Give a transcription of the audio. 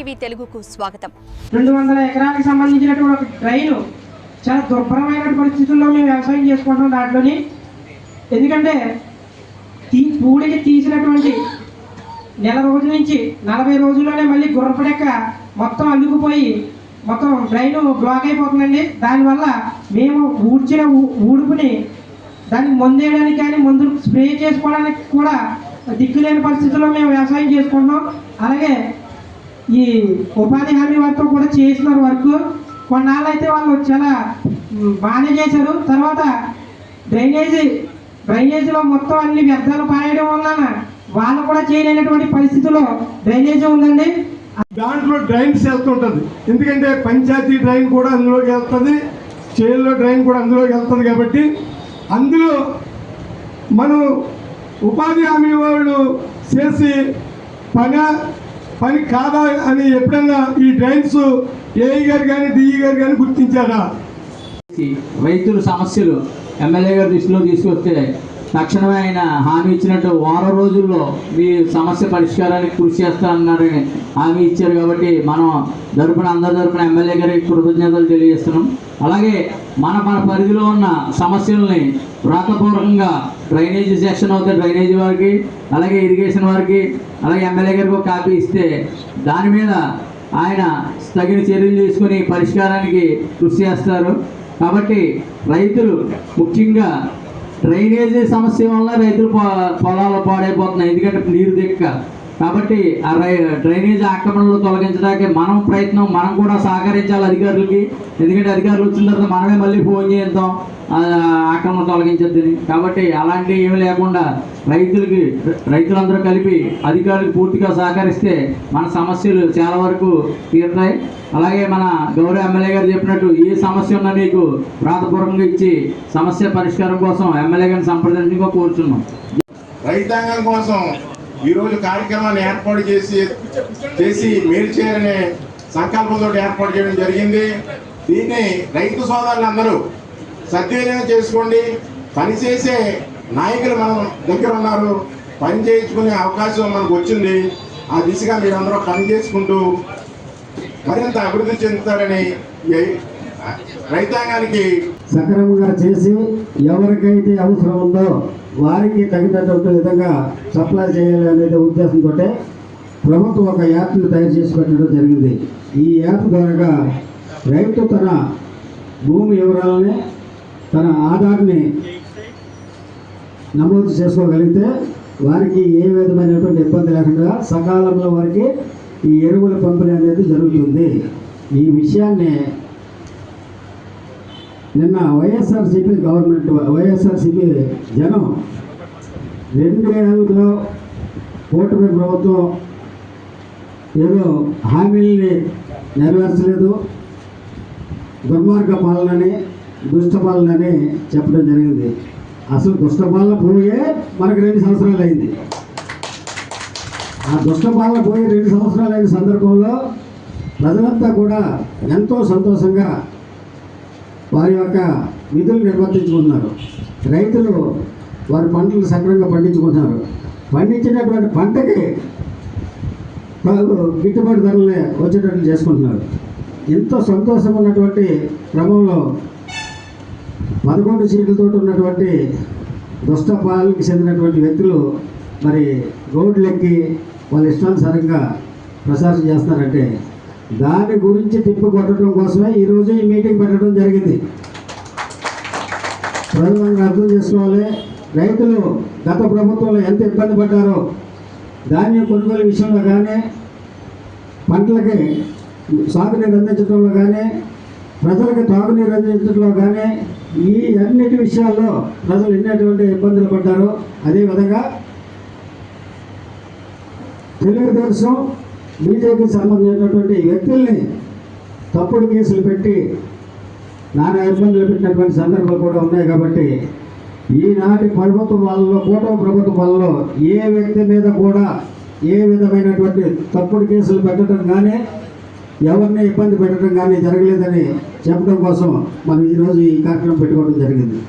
TV తెలుగుకు స్వాగతం. 200 ఎకరాలకు సంబంధించినటువంటి ఒక డ్రైన్ చాలా దుర్భరమైన పరిస్థితుల్లో మేము వ్యవసాయం చేసుకుంటాం. దాంట్లోని ఎందుకంటే పూడికి తీసినటువంటి నెల రోజుల నుంచి 40 రోజుల్లోనే మళ్ళీ గుర్రపడెక్క మొత్తం అల్లుకుపోయి మొత్తం డ్రైన్ బ్లాక్ అయిపోతుందండి. దానివల్ల మేము ఊడ్చిన ఊడుపుని దానికి మందేయడానికి కానీ మందులు స్ప్రే చేసుకోవడానికి కూడా దిక్కులేని పరిస్థితుల్లో మేము వ్యవసాయం చేసుకుంటున్నాం. అలాగే ఈ ఉపాధి హామీ వారితో కూడా చేస్తున్నారు వర్క్. కొన్నాళ్ళు అయితే వాళ్ళు చాలా బాగానే చేశారు. తర్వాత డ్రైనేజీలో మొత్తం అన్ని వ్యర్థాలు పారేయడం వలన వాళ్ళు కూడా చేయలేనటువంటి పరిస్థితుల్లో డ్రైనేజీ ఉందండి. దాంట్లో డ్రైన్స్ వెళ్తుంటుంది. ఎందుకంటే పంచాయతీ డ్రైన్ కూడా అందులోకి వెళ్తుంది, చేల్లో డ్రైన్ కూడా అందులోకి వెళ్తుంది. కాబట్టి అందులో మనం ఉపాధి హామీ వాళ్ళు చేసి పని కాదా అని ఎప్పుడన్నా ఈ డ్రైన్స్ ఏఈ గారు కానీ డిఈ గారు కానీ గుర్తించారా? రైతుల సమస్యలు ఎమ్మెల్యే గారి దృష్టిలో తీసుకొస్తే తక్షణమే ఆయన హామీ ఇచ్చినట్టు వారం రోజుల్లో మీ సమస్య పరిష్కారానికి కృషి చేస్తానన్నారని హామీ ఇచ్చారు. కాబట్టి మనం అందరి తరపున ఎమ్మెల్యే గారికి కృతజ్ఞతలు తెలియజేస్తున్నాం. అలాగే మన పరిధిలో ఉన్న సమస్యల్ని వ్రాతపూర్వకంగా డ్రైనేజీ సెక్షన్ అవుతే డ్రైనేజీ వారికి, అలాగే ఇరిగేషన్ వారికి, అలాగే ఎమ్మెల్యే గారికి ఒక కాపీ ఇస్తే దాని మీద ఆయన తగిన చర్యలు తీసుకుని పరిష్కారానికి కృషి చేస్తారు. కాబట్టి రైతులు ముఖ్యంగా డ్రైనేజీ సమస్య వల్ల రైతులు పొలాలు పాడైపోతున్నాయి. ఎందుకంటే నీరు దిక్క. కాబట్టి ఆ డ్రైనేజీ ఆక్రమణలు తొలగించడానికి మనం కూడా సహకరించాలి అధికారులకి. ఎందుకంటే అధికారులు వచ్చిన తర్వాత మనమే మళ్ళీ ఫోన్ చేద్దాం ఆక్రమణ తొలగించద్దని. కాబట్టి అలాంటివి ఏమి లేకుండా రైతులందరూ కలిపి అధికారులకు పూర్తిగా సహకరిస్తే మన సమస్యలు చాలా వరకు తీరుతాయి. అలాగే మన గౌరవ ఎమ్మెల్యే గారు చెప్పినట్టు ఏ సమస్య ఉన్నా మీకు వ్రాతపూర్వకంగా ఇచ్చి సమస్య పరిష్కారం కోసం ఎమ్మెల్యే గారిని సంప్రదించగా కోరుచున్నాం. రైతాంగం కోసం ఈరోజు కార్యక్రమాన్ని ఏర్పాటు చేసి మేలు చేయాలనే సంకల్పంతో ఏర్పాటు చేయడం జరిగింది. దీన్ని రైతు సోదరులందరూ సద్వినియోగం చేసుకోండి. పనిచేసే నాయకులు మనం దగ్గర ఉన్నారు, పని చేయించుకునే అవకాశం మనకు వచ్చింది. ఆ దిశగా మీరందరూ పని చేసుకుంటూ మరింత అభివృద్ధి చెందుతారని రైతాంగానికి సక్రమంగా చేసి ఎవరికైతే అవసరం ఉందో వారికి తగినటువంటి విధంగా సప్లై చేయాలి అనే ఉద్దేశంతో ప్రభుత్వం ఒక యాప్ని తయారు చేసి పెట్టడం జరిగింది. ఈ యాప్ ద్వారా రైతు తన భూమి వివరాలని, తన ఆధార్ని నమోదు చేసుకోగలిగితే వారికి ఏ విధమైనటువంటి ఇబ్బంది లేకుండా సకాలంలో వారికి ఈ ఎరువుల పంపిణీ అనేది జరుగుతుంది. ఈ విషయాన్ని నిన్న వైఎస్ఆర్సీపీ జనం 2 ఏళ్ళలో కూటమి ప్రభుత్వం ఏదో హామీల్ని నెరవేర్చలేదు, దుర్మార్గ పాలనని, దుష్ట పాలనని చెప్పడం జరిగింది. అసలు దుష్ట పాలన పోయే మనకు 2 సంవత్సరాలు అయింది. ఆ దుష్ట పాలన పోయి 2 సంవత్సరాలు అయిన సందర్భంలో ప్రజలంతా కూడా ఎంతో సంతోషంగా వారి యొక్క విధులు నిర్వర్తించుకుంటున్నారు. రైతులు వారి పంటలు సక్రమంగా పండించుకుంటున్నారు. పండించినటువంటి పంటకి గిట్టుబాటు ధరలే వచ్చేటట్లు చేసుకుంటున్నారు. ఎంతో సంతోషం ఉన్నటువంటి క్రమంలో 11 సీట్లతో ఉన్నటువంటి దుష్ట పాలనకి చెందినటువంటి వ్యక్తులు మరి రోడ్లెక్కి వాళ్ళ ఇష్టానుసారంగా ప్రచారం చేస్తున్నారంటే దాని గురించి తిప్పి కొట్టడం కోసమే ఈరోజు ఈ మీటింగ్ పెట్టడం జరిగింది. ప్రధానంగా అర్థం చేసుకోవాలి. రైతులు గత ప్రభుత్వంలో ఎంత ఇబ్బంది పడ్డారో ధాన్యం కొనుగోలు విషయంలో కానీ, పంటలకి సాగునీరు అందించడంలో కానీ, ప్రజలకు తాగునీరు అందించడంలో కానీ, ఈ అన్నిటి విషయాల్లో ప్రజలు ఎన్నటువంటి ఇబ్బందులు పడ్డారో అదేవిధంగా తెలుగుదేశం బీజేపీకి సంబంధించినటువంటి వ్యక్తుల్ని తప్పుడు కేసులు పెట్టి నానా ఇబ్బందులు పెట్టినటువంటి సందర్భాలు కూడా ఉన్నాయి. కాబట్టి ఈనాటి ప్రభుత్వం వాళ్ళలో, కూటమి ప్రభుత్వం వాళ్ళలో ఏ వ్యక్తి మీద కూడా ఏ విధమైనటువంటి తప్పుడు కేసులు పెట్టడం కానీ, ఎవరిని ఇబ్బంది పెట్టడం కానీ జరగలేదని చెప్పడం కోసం మనం ఈరోజు ఈ కార్యక్రమం పెట్టుకోవడం జరిగింది.